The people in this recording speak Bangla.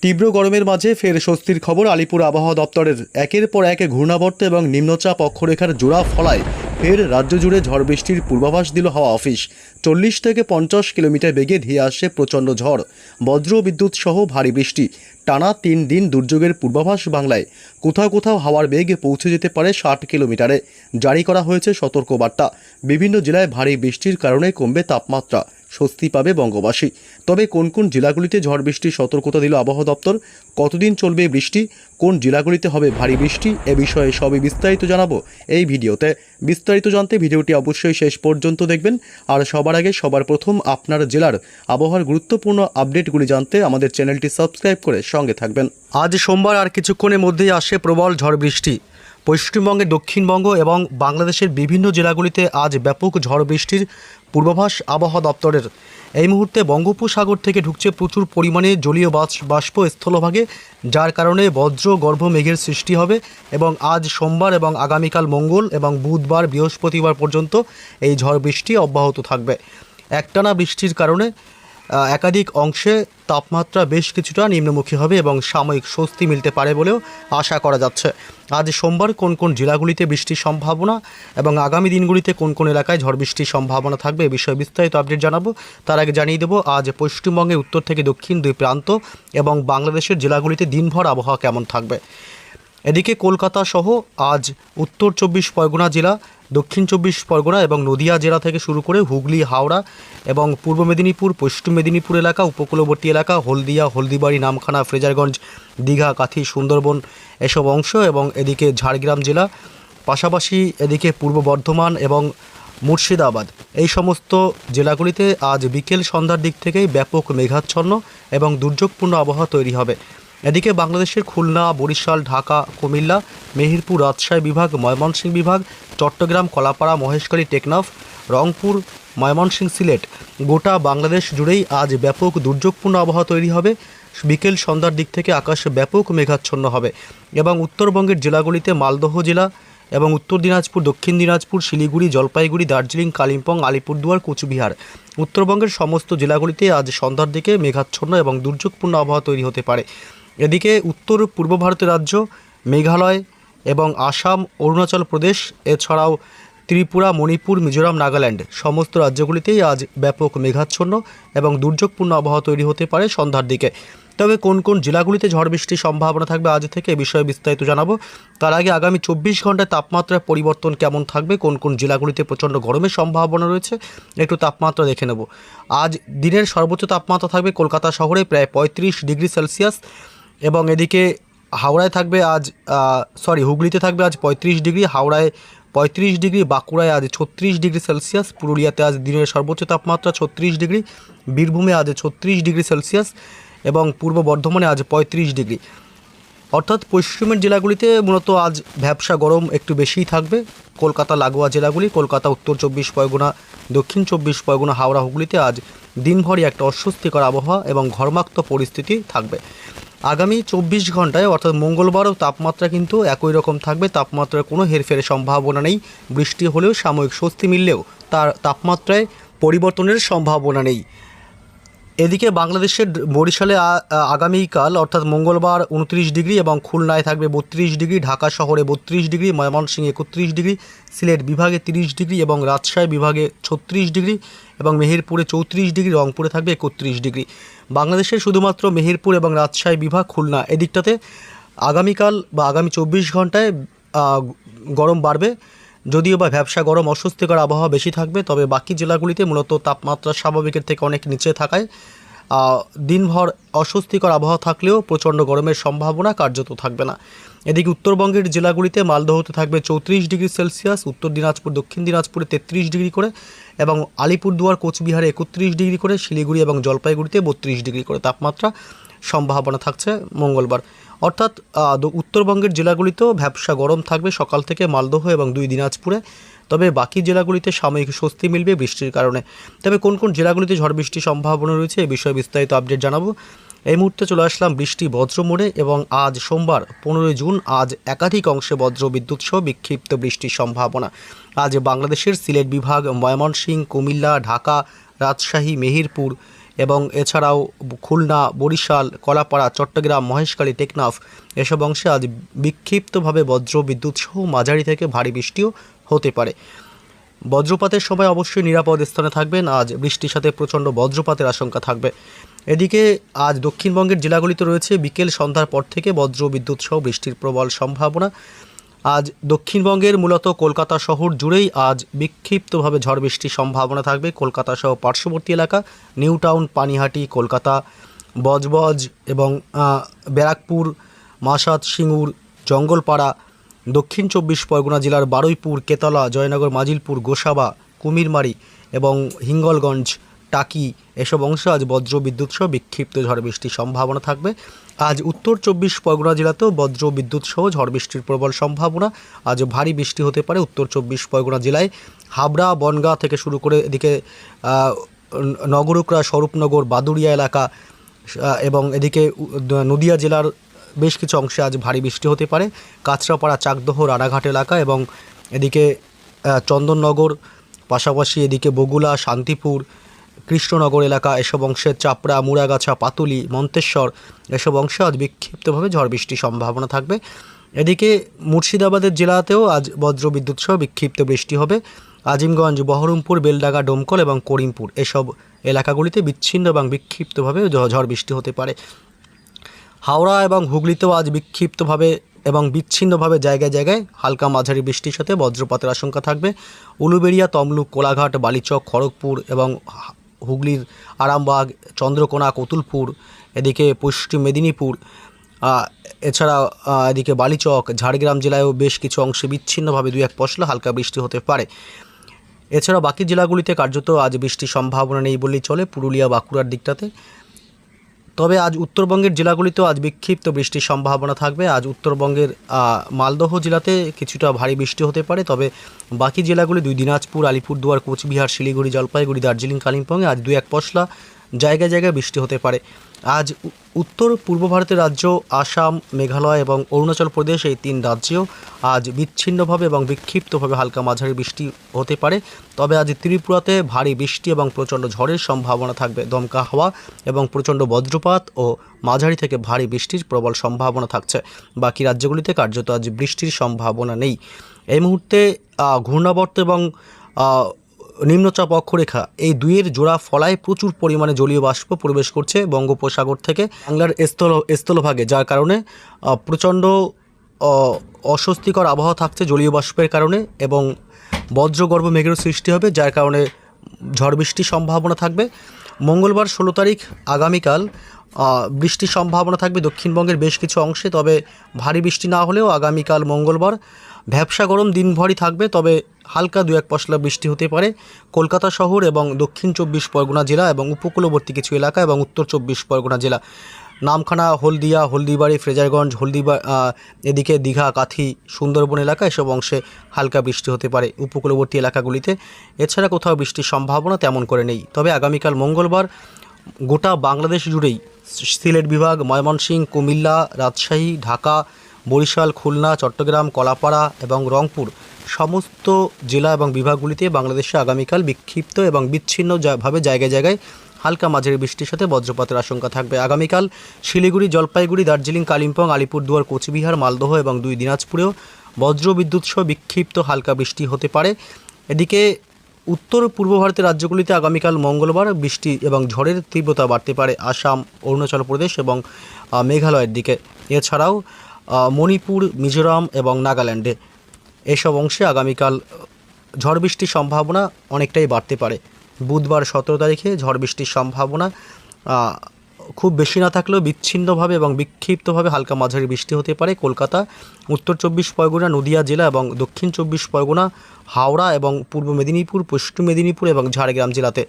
তীব্র গরমের মাঝে ফের স্বস্তির খবর আলিপুর আবহাওয়া দপ্তরের। একের পর এক ঘূর্ণাবর্ত এবং নিম্নচাপ অক্ষরেখার জোড়া ফলায় ফের রাজ্য জুড়ে ঝড় বৃষ্টির পূর্বাভাস দিল হাওয়া অফিস। 40 থেকে 50 কিলোমিটার বেগে ধেয়ে আসছে প্রচণ্ড ঝড়, বজ্র বিদ্যুৎ সহ ভারী বৃষ্টি। টানা 3 দিন দুর্যোগের পূর্বাভাস বাংলায়। কোথাও কোথাও হাওয়ার বেগ পৌঁছে যেতে পারে 60 কিলোমিটারে। জারি করা হয়েছে সতর্কবার্তা। বিভিন্ন জেলায় ভারী বৃষ্টির কারণে কমবে তাপমাত্রা, স্বস্তি পাবে বঙ্গবাসী। তবে কোন কোন জেলাগুলিতে ঝড় বৃষ্টির সতর্কতা দিল আবহাওয়া দপ্তর, কতদিন চলবে বৃষ্টি, কোন জেলাগুলিতে হবে ভারী বৃষ্টি, এ বিষয়ে সবই বিস্তারিত জানাবো এই ভিডিওতে। বিস্তারিত জানতে ভিডিওটি অবশ্যই শেষ পর্যন্ত দেখবেন। আর সবার আগে সবার প্রথম আপনার জেলার আবহাওয়ার গুরুত্বপূর্ণ আপডেটগুলি জানতে আমাদের চ্যানেলটি সাবস্ক্রাইব করে সঙ্গে থাকবেন। আজ সোমবার আর কিছুক্ষণের মধ্যেই আসে প্রবল ঝড় বৃষ্টি। পশ্চিমবঙ্গের দক্ষিণবঙ্গ এবং বাংলাদেশের বিভিন্ন জেলাগুলিতে আজ ব্যাপক ঝড় বৃষ্টির পূর্বাভাস আবহাওয়া দপ্তরের। এই মুহূর্তে বঙ্গোপসাগর থেকে ঢুকছে প্রচুর পরিমাণে জলীয় বাষ্প স্থলভাগে, যার কারণে বজ্র গর্ভ মেঘের সৃষ্টি হবে এবং আজ সোমবার এবং আগামীকাল মঙ্গল এবং বুধবার বৃহস্পতিবার পর্যন্ত এই ঝড় বৃষ্টি অব্যাহত থাকবে। একটানা বৃষ্টির কারণে একাধিক অংশে তাপমাত্রা বেশ কিছুটা নিম্নমুখী হবে এবং সাময়িক স্বস্তি মিলতে পারে বলেও আশা করা যাচ্ছে। আজ সোমবার কোন কোন জেলাগুলিতে বৃষ্টির সম্ভাবনা এবং আগামী দিনগুলিতে কোন কোন এলাকায় ঝড় বৃষ্টির সম্ভাবনা থাকবে এ বিষয়ে বিস্তারিত আপডেট জানাবো। তার আগে জানিয়ে দেবো আজ পশ্চিমবঙ্গের উত্তর থেকে দক্ষিণ দুই প্রান্ত এবং বাংলাদেশের জেলাগুলিতে দিনভর আবহাওয়া কেমন থাকবে। এদিকে কলকাতা সহ আজ উত্তর 24 পরগনা জেলা, দক্ষিণ 24 পরগনা এবং নদিয়া জেলা থেকে শুরু করে হুগলি, হাওড়া এবং পূর্ব মেদিনীপুর, পশ্চিম মেদিনীপুর এলাকা, উপকূলবর্তী এলাকা, হলদিয়া, হলদিবাড়ি, নামখানা, ফ্রেজারগঞ্জ, দীঘা, কাথি, সুন্দরবন এসব অংশ এবং এদিকে ঝাড়গ্রাম জেলা, পাশাপাশি এদিকে পূর্ব বর্ধমান এবং মুর্শিদাবাদ, এই সমস্ত জেলাগুলিতে আজ বিকেল সন্ধ্যার দিক থেকেই ব্যাপক মেঘাচ্ছন্ন এবং দুর্যোগপূর্ণ আবহাওয়া তৈরি হবে। এদিকে বাংলাদেশের খুলনা, বরিশাল, ঢাকা, কুমিল্লা, মেহেরপুর, রাজশাহী বিভাগ, ময়মনসিংহ বিভাগ, চট্টগ্রাম, কলাপাড়া, মহেশখালী, টেকনাফ, রংপুর, ময়মনসিংহ, সিলেট, গোটা বাংলাদেশ জুড়েই আজ ব্যাপক দুর্যোগপূর্ণ আবহাওয়া তৈরি হবে। বিকেল সন্ধ্যার দিক থেকে আকাশ ব্যাপক মেঘাচ্ছন্ন হবে এবং উত্তরবঙ্গের জেলাগুলিতে মালদহ জেলা এবং উত্তর দিনাজপুর, দক্ষিণ দিনাজপুর, শিলিগুড়ি, জলপাইগুড়ি, দার্জিলিং, কালিম্পং, আলিপুরদুয়ার, কোচবিহার, উত্তরবঙ্গের সমস্ত জেলাগুলিতে আজ সন্ধ্যার দিকে মেঘাচ্ছন্ন এবং দুর্যোগপূর্ণ আবহাওয়া তৈরি হতে পারে। এদিকে উত্তর পূর্ব ভারতের রাজ্য মেঘালয় এবং আসাম, অরুণাচল প্রদেশ এছাড়াও ত্রিপুরা, মণিপুর, মিজোরাম, নাগাল্যান্ড সমস্ত রাজ্যগুলিতেই আজ ব্যাপক মেঘাচ্ছন্ন এবং দুর্যোগপূর্ণ আবহাওয়া তৈরি হতে পারে সন্ধ্যার দিকে। তবে কোন কোন জেলাগুলিতে ঝড় বৃষ্টির সম্ভাবনা থাকবে আজ থেকে এ বিষয়ে বিস্তারিত জানাবো। তার আগে আগামী 24 ঘন্টায় তাপমাত্রার পরিবর্তন কেমন থাকবে, কোন কোন জেলাগুলিতে প্রচণ্ড গরমের সম্ভাবনা রয়েছে একটু তাপমাত্রা দেখে নেব। আজ দিনের সর্বোচ্চ তাপমাত্রা থাকবে কলকাতা শহরে প্রায় 35 ডিগ্রি সেলসিয়াস এবং এদিকে হাওড়ায় থাকবে হুগলিতে থাকবে আজ 35 ডিগ্রি, হাওড়ায় 35 ডিগ্রি, বাঁকুড়ায় আজ 36 ডিগ্রি সেলসিয়াস, পুরুলিয়াতে আজ দিনের সর্বোচ্চ তাপমাত্রা 36 ডিগ্রি, বীরভূমে আজ 36 ডিগ্রি সেলসিয়াস এবং পূর্ব বর্ধমানে আজ 35 ডিগ্রি। অর্থাৎ পশ্চিমের জেলাগুলিতে মূলত আজ ভ্যাপসা গরম একটু বেশিই থাকবে। কলকাতা লাগোয়া জেলাগুলি, কলকাতা, উত্তর 24 পরগনা, দক্ষিণ 24 পরগনা, হাওড়া, হুগলিতে আজ দিনভরই একটা অস্বস্তিকর আবহাওয়া এবং ঘর্মাক্ত পরিস্থিতি থাকবে। আগামী 24 ঘন্টায় অর্থাৎ মঙ্গলবারও তাপমাত্রা কিন্তু একই রকম থাকবে, তাপমাত্রার কোনো হেরফেরের সম্ভাবনা নেই। বৃষ্টি হলেও সাময়িক স্বস্তি মিললেও তার তাপমাত্রায় পরিবর্তনের সম্ভাবনা নেই। এদিকে বাংলাদেশের বরিশালে আগামীকাল অর্থাৎ মঙ্গলবার 29 ডিগ্রি এবং খুলনায় থাকবে 32 ডিগ্রি, ঢাকা শহরে 32 ডিগ্রি, ময়মনসিংহে 31 ডিগ্রি, সিলেট বিভাগে 30 ডিগ্রি এবং রাজশাহী বিভাগে 36 ডিগ্রি এবং মেহেরপুরে 34 ডিগ্রি, রংপুরে থাকবে 31 ডিগ্রি। বাংলাদেশের শুধুমাত্র মেহেরপুর এবং রাজশাহী বিভাগ, খুলনা এদিকটাতে আগামীকাল বা আগামী 24 ঘন্টায় গরম বাড়বে, যদিও বা ভ্যাপসা গরম অস্বস্তিকর আবহাওয়া বেশি থাকবে। তবে বাকি জেলাগুলিতে মূলত তাপমাত্রা স্বাভাবিকের থেকে অনেক নিচে থাকায় দিনভর অস্বস্তিকর আবহাওয়া থাকলেও প্রচণ্ড গরমের সম্ভাবনা কার্যত থাকবে না। এদিকে উত্তরবঙ্গের জেলাগুলিতে মালদহতে থাকবে 34 ডিগ্রি সেলসিয়াস, উত্তর দিনাজপুর, দক্ষিণ দিনাজপুরে 33 ডিগ্রি করে এবং আলিপুরদুয়ার, কোচবিহারে 31 ডিগ্রি করে, শিলিগুড়ি এবং জলপাইগুড়িতে 32 ডিগ্রি করে তাপমাত্রা সম্ভাবনা থাকছে মঙ্গলবার। অর্থাৎ উত্তরবঙ্গের জেলাগুলিতেও ভ্যাপসা গরম থাকবে সকাল থেকে মালদহ এবং 2 দিনাজপুরে। তবে বাকি জেলাগুলিতে সাময়িক স্বস্তি মিলবে বৃষ্টির কারণে। তবে কোন কোন জেলাগুলিতে ঝড় বৃষ্টির সম্ভাবনা রয়েছে এই বিষয়ে বিস্তারিত আপডেট জানাবো। এই মুহূর্তে চলে আসলাম বৃষ্টি বজ্র মোড়ে এবং আজ সোমবার 15 জুন আজ একাধিক অংশে বজ্র বিদ্যুৎ সহ বিক্ষিপ্ত বৃষ্টির সম্ভাবনা। আজ বাংলাদেশের সিলেট বিভাগ, ময়মনসিংহ, কুমিল্লা, ঢাকা, রাজশাহী, মেহেরপুর এবং এছাড়াও খুলনা, বরিশাল, কলাপাড়া, চট্টগ্রাম, মহেশখালী, টেকনাফ এসব অংশে আজ বিক্ষিপ্তভাবে বজ্র বিদ্যুৎ সহ মাঝারি থেকে ভারী বৃষ্টিও হতে পারে। বজ্রপাতের সময় অবশ্যই নিরাপদ স্থানে থাকবেন। আজ বৃষ্টির সাথে প্রচণ্ড বজ্রপাতের আশঙ্কা থাকবে। এদিকে আজ দক্ষিণবঙ্গের জেলাগুলিতে রয়েছে বিকেল সন্ধ্যার পর থেকে বজ্র বিদ্যুৎ সহ বৃষ্টির প্রবল সম্ভাবনা। আজ দক্ষিণবঙ্গের মূলত কলকাতা শহর জুড়েই আজ বিক্ষিপ্তভাবে ঝড় বৃষ্টির সম্ভাবনা থাকবে। কলকাতা সহ পার্শ্ববর্তী এলাকা নিউ টাউন, পানিহাটি, কলকাতা, বজবজ এবং ব্যারাকপুর, মাসাদ, সিঙ্গুর, জঙ্গলপাড়া, দক্ষিণ 24 পরগনা জেলার বারুইপুর, কেতলা, জয়নগর, মাজিলপুর, গোসাবা, কুমিরমারি এবং হিঙ্গলগঞ্জ, টাকি এসব অংশে আজ বজ্র বিদ্যুৎ সহ বিক্ষিপ্ত ঝড় বৃষ্টির সম্ভাবনা থাকবে। আজ উত্তর 24 পরগনা জেলাতেও বজ্র বিদ্যুৎ সহ ঝড় বৃষ্টির প্রবল সম্ভাবনা। আজ ভারী বৃষ্টি হতে পারে উত্তর 24 পরগনা জেলায়। হাবড়া, বনগাঁ থেকে শুরু করে এদিকে নগরুকরা, স্বরূপনগর, বাদুড়িয়া এলাকা এবং এদিকে নদিয়া জেলার বেশ কিছু অংশে আজ ভারী বৃষ্টি হতে পারে। কাঁচরাপাড়া, চাকদহ, রানাঘাট এলাকা এবং এদিকে চন্দননগর, পাশাপাশি এদিকে বগুলা, শান্তিপুর, কৃষ্ণনগর এলাকা এসব অংশে চাপড়া, মুড়াগাছা, পাতুলি, মন্তেশ্বর এসব অংশে আজ বিক্ষিপ্তভাবে ঝড় বৃষ্টির সম্ভাবনা থাকবে। এদিকে মুর্শিদাবাদের জেলাতেও আজ বজ্র বিদ্যুৎ সহ বিক্ষিপ্ত বৃষ্টি হবে। আজিমগঞ্জ, বহরমপুর, বেলডাঙ্গা, ডোমকল এবং করিমপুর এসব এলাকাগুলিতে বিচ্ছিন্ন এবং বিক্ষিপ্তভাবে ঝড় বৃষ্টি হতে পারে। হাওড়া এবং হুগলিতেও আজ বিক্ষিপ্তভাবে এবং বিচ্ছিন্নভাবে জায়গায় জায়গায় হালকা মাঝারি বৃষ্টির সাথে বজ্রপাতের আশঙ্কা থাকবে। উলুবেড়িয়া, তমলুক, কোলাঘাট, বালিচক, খড়গপুর এবং হুগলির আরামবাগ, চন্দ্রকোনা, কতুলপুর, এদিকে পশ্চিম মেদিনীপুর, এছাড়া এদিকে বালিচক, ঝাড়গ্রাম জেলায়ও বেশ কিছু অংশে বিচ্ছিন্নভাবে 2-1 পশলা হালকা বৃষ্টি হতে পারে। এছাড়া বাকি জেলাগুলিতে কার্যত আজ বৃষ্টির সম্ভাবনা নেই বললেই চলে, পুরুলিয়া, বাঁকুড়ার দিকটাতে। তবে আজ উত্তরবঙ্গের জেলাগুলিতেও আজ বিক্ষিপ্ত বৃষ্টির সম্ভাবনা থাকবে। আজ উত্তরবঙ্গের মালদহ জেলাতে কিছুটা ভারী বৃষ্টি হতে পারে। তবে বাকি জেলাগুলি দিনাজপুর, আলিপুরদুয়ার, কোচবিহার, শিলিগুড়ি, জলপাইগুড়ি, দার্জিলিং, কালিম্পংয়ে আজ 2-1 পশলা জায়গায় জায়গায় বৃষ্টি হতে পারে। আজ উত্তর পূর্ব ভারতের রাজ্য আসাম, মেঘালয় এবং অরুণাচল প্রদেশ এই 3 রাজ্যেও আজ বিচ্ছিন্নভাবে এবং বিক্ষিপ্তভাবে হালকা মাঝারি বৃষ্টি হতে পারে। তবে আজ ত্রিপুরাতে ভারী বৃষ্টি এবং প্রচণ্ড ঝড়ের সম্ভাবনা থাকবে। দমকা হাওয়া এবং প্রচণ্ড বজ্রপাত ও মাঝারি থেকে ভারী বৃষ্টির প্রবল সম্ভাবনা থাকছে। বাকি রাজ্যগুলিতে কার্যত আজ বৃষ্টির সম্ভাবনা নেই। এই মুহূর্তে ঘূর্ণাবর্ত এবং নিম্নচাপ অক্ষরেখা এই দুইয়ের জোড়া ফলায় প্রচুর পরিমাণে জলীয় বাষ্প প্রবেশ করছে বঙ্গোপসাগর থেকে বাংলার স্থলভাগে, যার কারণে প্রচণ্ড অস্বস্তিকর আবহাওয়া থাকছে জলীয় বাষ্পের কারণে এবং বজ্রগর্ভ মেঘেরও সৃষ্টি হবে, যার কারণে ঝড় বৃষ্টির সম্ভাবনা থাকবে। মঙ্গলবার 16 তারিখ আগামীকাল বৃষ্টির সম্ভাবনা থাকবে দক্ষিণবঙ্গের বেশ কিছু অংশে। তবে ভারী বৃষ্টি না হলেও আগামীকাল মঙ্গলবার ভ্যাপসা গরম দিনভরই থাকবে। তবে হালকা 2-1 পশলা বৃষ্টি হতে পারে কলকাতা শহর এবং দক্ষিণ 24 পরগনা জেলা এবং উপকূলবর্তী কিছু এলাকা এবং উত্তর 24 পরগনা জেলা, নামখানা, হলদিয়া, হলদিবাড়ি, ফ্রেজারগঞ্জ, এদিকে দীঘা, কাথি, সুন্দরবন এলাকা এসব অংশে হালকা বৃষ্টি হতে পারে উপকূলবর্তী এলাকাগুলিতে। এছাড়া কোথাও বৃষ্টির সম্ভাবনা তেমন করে নেই। তবে আগামীকাল মঙ্গলবার গোটা বাংলাদেশ জুড়েই সিলেট বিভাগ, ময়মনসিংহ, কুমিল্লা, রাজশাহী, ঢাকা, বরিশাল, খুলনা, চট্টগ্রাম, কলাপাড়া এবং রংপুর সমস্ত জেলা এবং বিভাগগুলিতে বাংলাদেশে আগামীকাল বিক্ষিপ্ত এবং বিচ্ছিন্নভাবে জায়গায় জায়গায় হালকা মাঝারি বৃষ্টির সাথে বজ্রপাতের আশঙ্কা থাকবে। আগামীকাল শিলিগুড়ি, জলপাইগুড়ি, দার্জিলিং, কালিম্পং, আলিপুরদুয়ার, কোচবিহার, মালদহ এবং 2 দিনাজপুরেও বজ্র বিদ্যুৎ সহ বিক্ষিপ্ত হালকা বৃষ্টি হতে পারে। এদিকে উত্তর পূর্ব ভারতের রাজ্যগুলিতে আগামীকাল মঙ্গলবার বৃষ্টি এবং ঝড়ের তীব্রতা বাড়তে পারে আসাম, অরুণাচল প্রদেশ এবং মেঘালয়ের দিকে। এছাড়াও মণিপুর, মিজোরাম এবং নাগাল্যান্ডে এসব অংশে আগামীকাল ঝড় বৃষ্টির সম্ভাবনা অনেকটাই বাড়তে পারে। বুধবার 17 তারিখে ঝড় বৃষ্টির সম্ভাবনা খুব বেশি না থাকলেও বিচ্ছিন্নভাবে এবং বিক্ষিপ্তভাবে হালকা মাঝারি বৃষ্টি হতে পারে কলকাতা, উত্তর 24 পরগনা, নদিয়া জেলা এবং দক্ষিণ 24 পরগনা, হাওড়া এবং পূর্ব মেদিনীপুর, পশ্চিম মেদিনীপুর এবং ঝাড়গ্রাম জেলাতে।